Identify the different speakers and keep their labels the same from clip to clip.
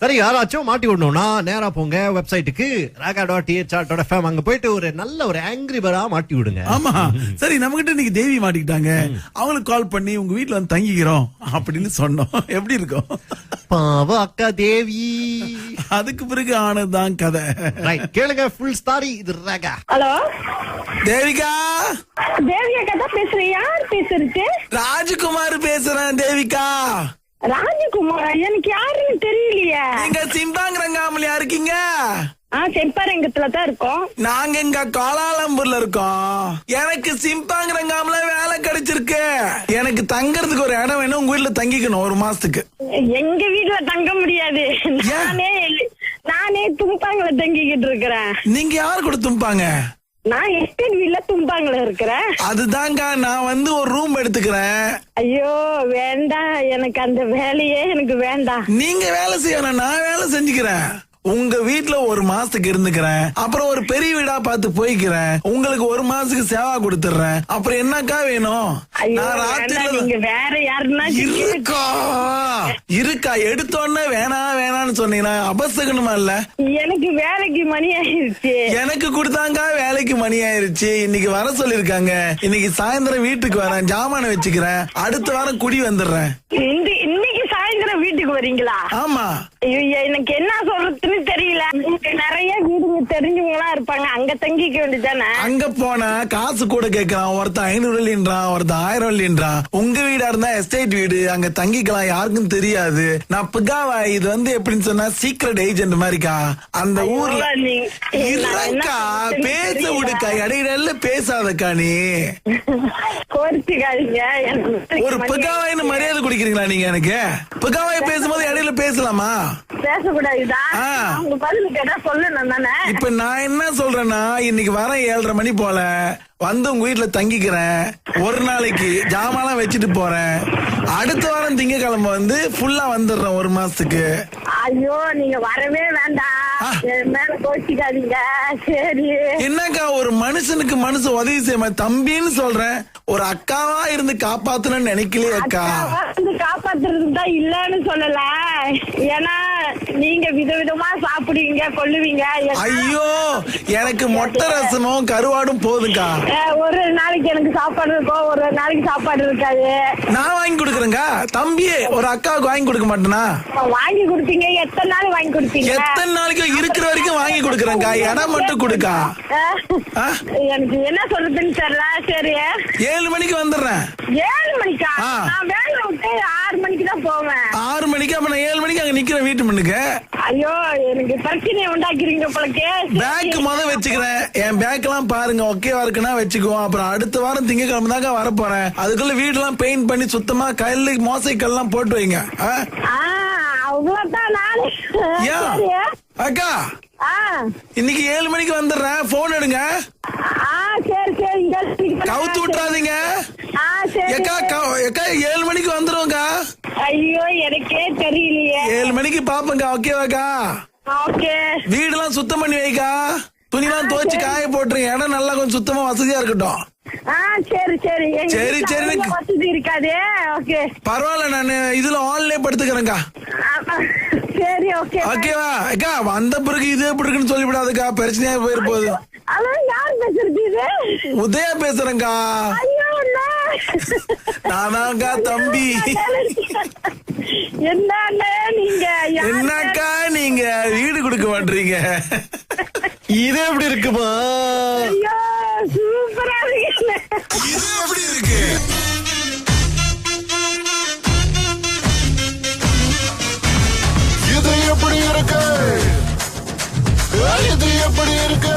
Speaker 1: சரி, யாராச்சும் மாட்டி விடணும்னா நேரா போங்க வெப்சைட்டுக்கு raga.thr.fm. அங்க போயிட்டு ஒரு நல்ல ஒரு ஆங்கிரி பேர்டா மாட்டி விடுங்க.
Speaker 2: ஆமா. சரி, நம்மகிட்ட இன்னைக்கு தேவி மாட்டிக்கிட்டாங்க, அவங்களுக்கு கால் பண்ணி உங்க வீட்டுல வந்து தங்கிக்கிறோம் அப்படின்னு சொன்னோம். எப்படி இருக்கும்?
Speaker 1: பாவ அக்கா தேவி.
Speaker 2: அதுக்கு பிறகு ஆனதுதான் கதை.
Speaker 1: ரைட், கேளுங்க ஃபுல் ஸ்டாரி. இது ராகா.
Speaker 3: ஹலோ,
Speaker 2: தேவிகா.
Speaker 3: தேவியா கதை பேசுறேன். யார் பேசுறது?
Speaker 2: ராஜகுமார் பேசுறேன் தேவிகா.
Speaker 3: ராஜகுமார்? எனக்கு யாருன்னு தெரியலையே.
Speaker 2: நீங்க சிம்பாங்கரங்காமலையா இருக்கீங்க?
Speaker 3: செம்பாரங்கத்துல தான் இருக்கோம்.
Speaker 2: நாங்க இங்க கோலாலம்பூர்ல இருக்கோம். எனக்கு சிம்பாங்கரங்காமல வேலை கிடைச்சிருக்கு. எனக்கு தங்கறதுக்கு ஒரு இடம் வேணும். உங்க வீட்டுல தங்கிக்கணும் ஒரு மாசத்துக்கு.
Speaker 3: எங்க வீட்டுல தங்க முடியாது. நானே தும்பாங்கல தங்கிக்கிட்டு இருக்கிறேன்.
Speaker 2: நீங்க யாரு கூட தும்பாங்க?
Speaker 3: நான் எஸ்டேட் வீட்ல தும்பாங்கல இருக்கிறேன்.
Speaker 2: அதுதாங்க, நான் வந்து ஒரு ரூம் எடுத்துக்கிறேன்.
Speaker 3: ஐயோ வேண்டாம், எனக்கு அந்த வேலையே எனக்கு வேண்டாம்.
Speaker 2: நீங்க வேலை செய்யணும், நான் வேலை செஞ்சுக்கிறேன். உங்க வீட்டுல ஒரு மாசத்துக்கு இருந்துக்கிறேன். அப்புறம் ஒரு பெரிய வீடா பார்த்து போய்க்கிறேன். உங்களுக்கு ஒரு மாசத்துக்கு சேவா கொடுத்துறேன். அப்புறம் என்னக்கா வேணும்? நான் ராத்திரில
Speaker 3: நீங்க வேற யாருன்னா
Speaker 2: இருக்கா எடுத்தோடனே வேணான்னு சொன்னீங்கன்னா அபசகணுமா இல்ல?
Speaker 3: எனக்கு வேலைக்கு மணி ஆயிருச்சு.
Speaker 2: எனக்கு கொடுத்தாங்க, வேலைக்கு மணி ஆயிருச்சு. இன்னைக்கு வர சொல்லிருக்காங்க. இன்னைக்கு சாயந்தரம் வீட்டுக்கு வரேன், ஜாமான வச்சுக்கிறேன். அடுத்த வாரம் குடி வந்துடுறேன்.
Speaker 3: இன்னைக்கு சாயந்தரம் வீட்டுக்கு வரீங்களா?
Speaker 2: ஆமா.
Speaker 3: எனக்கு என்ன சொல்றதுன்னு தெரியல. நிறைய வீடுங்க தெரிஞ்சவங்களா இருப்பாங்க, அங்க தங்கிக்க வேண்டியதானே.
Speaker 2: அங்க போனா காசு கூட கேக்குறான். ஒருத்தன் 500 வெள்ளின்றான், ஒருத்தன் 1000 வெள்ளின்றான். உங்க வீடா இருந்தா எஸ்டேட் வீடு, அங்க தங்கிக்கலாம், யாருக்கும் தெரியாது. நான் பிகாவா, இது வந்து எப்படின்னு சொன்னா சீக்ரெட் ஏஜென்ட் மாதிரிக்கா. அந்த ஊர்ல இருக்கா பேச விடுக்கா, இடையில பேசாதக்கா. நீ ஒரு பிகாவாயின்னு மரியாதை குடிக்கிறீங்களா நீங்க? எனக்கு பிகாவாய் பேசும்போது இடையில பேசலாமா?
Speaker 3: பேசக்கூடாதுதான்.
Speaker 2: இப்ப நான் என்ன சொல்றேன்னா, இன்னைக்கு வரேன் 7:30 மணி போல வந்து உங்க வீட்டுல தங்கிக்கிறேன். ஒரு நாளைக்கு ஜாமான் வச்சுட்டு போறேன். அடுத்த வாரம் திங்கக்கிழமை வந்து ஃபுல்லா வந்துடுறேன் ஒரு மாசத்துக்கு.
Speaker 3: ஐயோ நீங்க வரவே வேண்டாம், மேல கோச்சிக்காதீங்க. சரி,
Speaker 2: என்னக்கா ஒரு மனுஷனுக்கு மனுஷன் உதவி செய்ய தம்பின்னு சொல்றேன். ஒரு அக்காவா இருந்து காப்பாத்தணும்னு நினைக்கலையே அக்கா.
Speaker 3: காப்பாத்துறது தான் இல்லன்னு சொல்லல. ஏன்னா நீங்க விதவிதமா சாப்பிடுவீங்க, கொள்ளுவீங்க.
Speaker 2: ஐயோ, எனக்கு மொட்டை ரசமும் கருவாடும் போதுக்கா.
Speaker 3: ஒரு நாளைக்கு எனக்கு சாப்பாடு இருக்கும், ஒரு நாளைக்கு சாப்பாடு இருக்காது.
Speaker 2: நான் வாங்கி கொடுக்குறேங்க. தம்பியே ஒரு அக்காவுக்கு வாங்கி கொடுக்க மாட்டேனா?
Speaker 3: வாங்கி கொடுப்பீங்க. எத்தனை நாள் வாங்கி கொடுப்பீங்க?
Speaker 2: எத்தனை நாளைக்கு இருக்கிற வரைக்கும் வாங்கி கொடுக்குறேங்க. இடம் மட்டும் கொடுக்கா.
Speaker 3: எனக்கு என்ன சொல்றதுன்னு தெரியல. சரி,
Speaker 2: 7 மணிக்கு வந்துடுறேன்.
Speaker 3: 7 மணிக்கா? நான் வேலை விட்டு 6 மணிக்கு தான் போவேன்.
Speaker 2: 6 மணிக்கு? அப்ப நான் 7 மணிக்கு அங்க நிக்கிறேன் வீட்டு மண்ணுக்கு.
Speaker 3: ஐயோ எனக்கு பிரச்சனையை உண்டாக்கிறீங்க போலக்கே.
Speaker 2: பேக் வச்சுக்கிறேன். என் பேக் எல்லாம் பாருங்க, ஓகேவா இருக்குன்னா வச்சுக்குவோம். அப்புறம் அடுத்த வாரம் திங்கக்கிழமை தாங்க வர போறேன். அதுக்குள்ள வீடு எல்லாம் பெயிண்ட் பண்ணி சுத்தமா கல்லு மோசைக்கல் எல்லாம் போட்டு வைங்க.
Speaker 3: அவ்வளவுதான். நானு
Speaker 2: அக்கா இன்னைக்கு 7 மணிக்கு வந்துடுறேன். போன் எடுங்க.
Speaker 3: சரி சரி,
Speaker 2: கவுத்து விட்டுறாதீங்க. எக்கா 7 மணிக்கு வந்துருவோங்க.
Speaker 3: ஐயோ எனக்கே தெரியலையே.
Speaker 2: 7 மணிக்கு பாப்பங்க, ஓகேவாக்கா?
Speaker 3: ஓகே.
Speaker 2: வீடெல்லாம் சுத்தம் பண்ணி வைக்கா. துணிலாம் துவைச்சு காய போட்டுருங்க. இடம் நல்லா கொஞ்சம் சுத்தமா வசதியா இருக்கட்டும்.
Speaker 3: சரி சரி
Speaker 2: சரி சரி,
Speaker 3: வசதி இருக்காது. ஓகே
Speaker 2: பரவாயில்ல, நான் இதுல ஆன்லைன் படுத்துக்கிறேங்க.
Speaker 3: சரி ஓகே.
Speaker 2: ஓகேவா அக்கா? வந்த பிறகு இது எப்படி இருக்குன்னு சொல்லிவிடாதுக்கா, பிரச்சனையா போயிரு போகுது.
Speaker 3: யார் பேசுறது? இது
Speaker 2: உதயா பேசுறேங்கா. நானாக்கா தம்பி. என்னக்கா நீங்க வீடு கொடுக்க மாட்டீங்க?
Speaker 1: இது எப்படி இருக்குமா?
Speaker 3: சூப்பரா இருக்கு.
Speaker 2: இது எப்படி இருக்கு?
Speaker 4: இது எப்படி இருக்கு? இது எப்படி இருக்கு?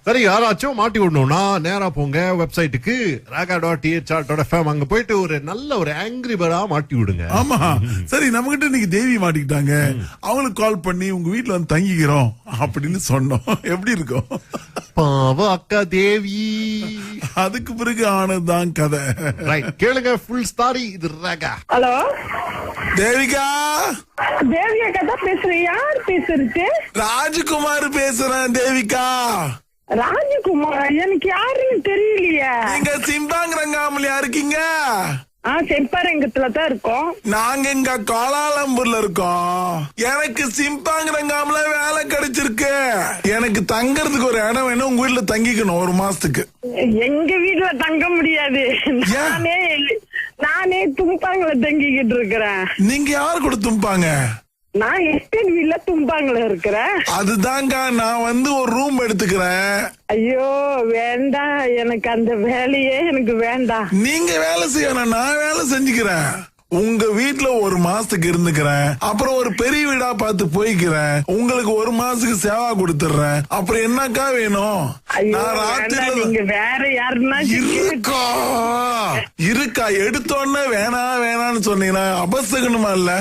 Speaker 1: சரி, யாராச்சும் மாட்டி விடணும்னா நேரா போங்க வெப்சைட்டுக்கு raga.thr.fm. அங்க போயிட்டு ஒரு நல்ல ஒரு ஆங்கிரி பேர்டா மாட்டி விடுங்க.
Speaker 2: ஆமா. சரி, நம்மகிட்ட இன்னைக்கு தேவி மாட்டிக்கிட்டாங்க, அவங்களுக்கு கால் பண்ணி உங்க வீட்டுல வந்து தங்கிக்கிறோம் அப்படின்னு சொன்னோம். எப்படி இருக்கும்?
Speaker 1: பாவ அக்கா தேவி.
Speaker 2: அதுக்கு பிறகு ஆனதுதான் கதை.
Speaker 1: ரைட், கேளுங்க ஃபுல் ஸ்டாரி. இது ராகா.
Speaker 3: ஹலோ
Speaker 2: தேவிகா.
Speaker 3: தேவியா கதை பேசுறேன். யார் பேசுறது?
Speaker 2: ராஜகுமார் பேசுறேன் தேவிகா.
Speaker 3: ராஜகுமார்? எனக்கு யாருன்னு தெரியலையே.
Speaker 2: நீங்க சிம்பாங்கரங்காமலையா இருக்கீங்க?
Speaker 3: செம்பாரங்கத்துல தான் இருக்கோம்.
Speaker 2: நாங்க இங்க கோலாலம்பூர்ல இருக்கோம். எனக்கு சிம்பாங்கிறங்காமல வேலை கிடைச்சிருக்கு. எனக்கு தங்கறதுக்கு ஒரு இடம் வேணும். உங்க வீட்டுல தங்கிக்கணும் ஒரு மாசத்துக்கு.
Speaker 3: எங்க வீட்டுல தங்க முடியாது. நானே தும்பாங்கல தங்கிக்கிட்டு இருக்கிறேன்.
Speaker 2: நீங்க யாரு கூட தும்பாங்க?
Speaker 3: நான் எஸ்டேட் வீட்ல தும்பாங்கல இருக்கிறேன்.
Speaker 2: அதுதாங்க நான் ஒரு ரூம் எடுத்துக்கிறேன்.
Speaker 3: ஐயோ வேண்டாம், எனக்கு அந்த வேலையே எனக்கு வேண்டாம்.
Speaker 2: நீங்க வேலை செய்யணும், நான் வேலை செஞ்சுக்கிறேன். உங்க வீட்டுல ஒரு மாசத்துக்கு இருந்துக்கிறேன். அப்புறம் ஒரு பெரிய வீடா பார்த்து போய்க்கிறேன். உங்களுக்கு ஒரு மாசத்துக்கு சேவா கொடுத்துறேன். அப்புறம் என்னக்கா வேணும்? நான் ராத்திரி
Speaker 3: நீங்க வேற யாருன்னா
Speaker 2: இருக்கா எடுத்தோன்னே வேணான்னு சொன்னீங்கன்னா அபசகணுமா இல்ல?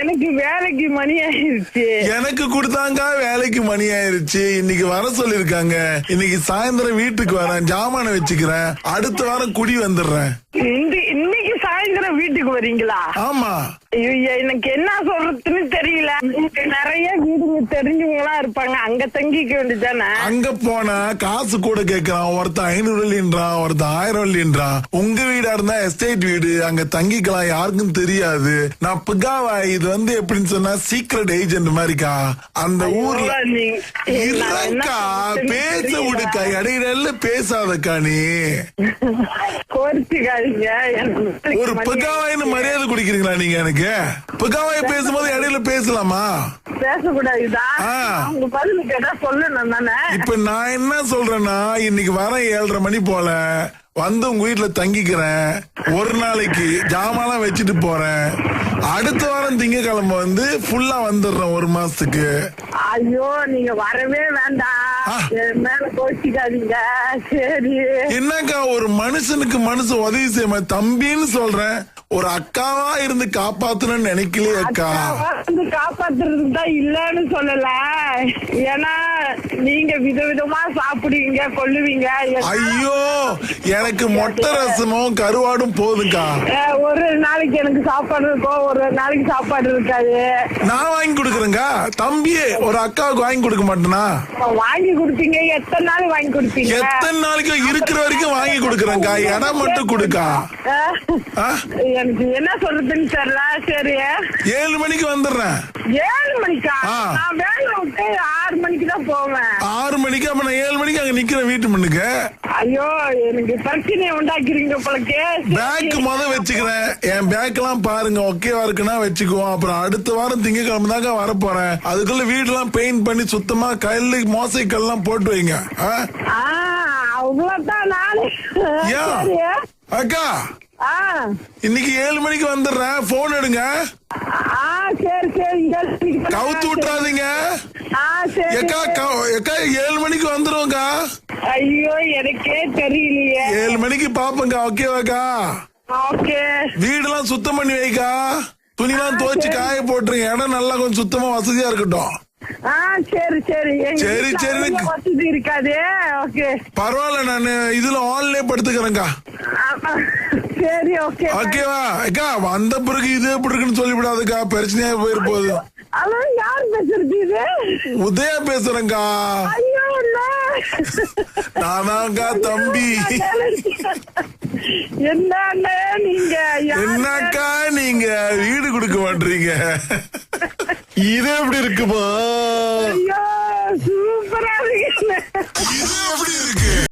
Speaker 3: எனக்கு வேலைக்கு மணி ஆயிருச்சு.
Speaker 2: எனக்கு கொடுத்தாங்க வேலைக்கு மணி ஆயிருச்சு. இன்னைக்கு வர சொல்லிருக்காங்க. இன்னைக்கு சாயந்தரம் வீட்டுக்கு வரேன், ஜாமான வச்சுக்கிறேன். அடுத்த வாரம் குடி வந்துடுறேன்.
Speaker 3: இன்னைக்கு சாயந்தரம் வீட்டுக்கு வரீங்களா?
Speaker 2: ஆமா.
Speaker 3: எனக்கு என்ன சொல்றதுன்னு தெரியல. நிறைய வீடுங்க தெரிஞ்சவங்களா இருப்பாங்க, அங்க தங்கிக்க வேண்டியதானே.
Speaker 2: அங்க போனா காசு கூட கேக்குறான். ஒருத்தன் 500 வெள்ளின்றான், ஒருத்தன் 1000 வெள்ளின்றான். உங்க வீடா இருந்தா எஸ்டேட் வீடு, அங்க தங்கிக்கலாம், யாருக்கும் தெரியாது. நான் பிகாவா இது எப்படின்னு சொன்னா சீக்ரெட் ஏஜென்ட் மாதிரிக்கா. அந்த ஊர்ல இருக்கா பேச விடுக்கா, இடையில பேசாதக்கா. நீ ஒரு பிகாவாயின்னு மரியாதை குடிக்கிறீங்களா நீங்க? எனக்கு பிகாவாய் பேசும்போது இடையில பேசலாமா?
Speaker 3: பேசக்கூடாதுதா. பதில் கேட்டா சொல்லணும் தானே.
Speaker 2: இப்ப நான் என்ன சொல்றேன்னா, இன்னைக்கு வரேன் 7:30 மணி போல உங்க வீட்டுல தங்கிக்கிறேன். ஒரு நாளைக்கு ஜாமான் வச்சுட்டு போறேன். அடுத்த வாரம் திங்கக்கிழமை ஃபுல்லா வந்துடுறேன் ஒரு மாசத்துக்கு.
Speaker 3: ஐயோ நீங்க வரவே வேண்டாம், மேல கோச்சிக்காதீங்க. சரி
Speaker 2: என்னக்கா ஒரு மனுஷனுக்கு மனுஷன் உதவி செய்ய தம்பின்னு சொல்றேன். ஒரு அக்காவா இருந்து காப்பாத்தணும்னு நினைக்கலையே அக்கா.
Speaker 3: காப்பாத்துறது தான் இல்லன்னு சொல்லல. ஏன்னா நீங்க விதவிதமா சாப்பிடுவீங்க, கொள்ளுவீங்க.
Speaker 2: ஐயோ எனக்கு மொட்டை ரசமும் கருவாடும் போதுக்கா.
Speaker 3: ஒரு நாளைக்கு எனக்கு சாப்பாடு இருக்கும், ஒரு நாளைக்கு சாப்பாடு இருக்காது.
Speaker 2: நான் வாங்கி கொடுக்குறேங்க. தம்பியே ஒரு அக்காவுக்கு வாங்கி கொடுக்க மாட்டேனா?
Speaker 3: வாங்கி கொடுப்பீங்க. எத்தனை நாள் வாங்கி கொடுப்பீங்க?
Speaker 2: எத்தனை நாளைக்கு இருக்கிற வரைக்கும் வாங்கி கொடுக்குறேங்க. இடம் மட்டும் கொடுக்கா.
Speaker 3: எனக்கு என்ன சொல்றதுன்னு தெரியல. சரி
Speaker 2: 7 மணிக்கு வந்துடுறேன்.
Speaker 3: 7 மணிக்கா? நான் வேலை விட்டு 6 மணிக்கு தான் போவேன்.
Speaker 2: 6 மணிக்கு? அப்ப நான் 7 மணிக்கு அங்க நிக்கிறேன் வீட்டு மண்ணுக்கு.
Speaker 3: ஐயோ எனக்கு பிரச்சனையை உண்டாக்குறீங்க போலக்கு.
Speaker 2: பேக் வச்சுக்கிறேன். என் பேக் எல்லாம் பாருங்க ஓகேவா இருக்குன்னா வச்சுக்குவோம். அப்புறம் அடுத்த வாரம் திங்கக்கிழமை தாங்க வரப்போறேன். அதுக்குள்ள வீடெல்லாம் பெயிண்ட் பண்ணி சுத்தமா கல்லு மோசைக்கல் எல்லாம் போட்டு வைங்க.
Speaker 3: அவ்வளவுதான் நானு.
Speaker 2: அக்கா இன்னைக்கு 7 மணிக்கு வந்துடுறேன். போன் எடுங்க.
Speaker 3: சரி சரி
Speaker 2: கவுத்து விட்டுறாதீங்க. எக்கா 7 மணிக்கு வந்துருவோங்கா.
Speaker 3: ஐயோ எனக்கே தெரியலையே.
Speaker 2: 7 மணிக்கு பாப்பங்க ஓகேவாக்கா?
Speaker 3: ஓகே.
Speaker 2: வீடெல்லாம் சுத்தம் பண்ணி வைக்கா. துணிலாம் துவைச்சு காய போட்டுருங்க. இடம் நல்லா கொஞ்சம் சுத்தமா வசதியா இருக்கட்டும்.
Speaker 3: சரி சரி
Speaker 2: சரி சரி
Speaker 3: வசதி இருக்காது. ஓகே
Speaker 2: பரவாயில்ல, நான் இதுல ஆன்லயே படுத்துக்கிறேங்க.
Speaker 3: சரி ஓகே
Speaker 2: ஓகேவா அக்கா? வந்த பிறகு இது எப்படி இருக்குன்னு சொல்லிவிடாதுக்கா, பிரச்சனையா போயிருப்போது.
Speaker 3: அதான் யார் பேசுறது? இது
Speaker 2: உதயா பேசுறேங்கா. நானாங்கா தம்பி. என்னக்கா நீங்க வீடு கொடுக்க மாட்டீங்க?
Speaker 1: இது எப்படி இருக்குமா?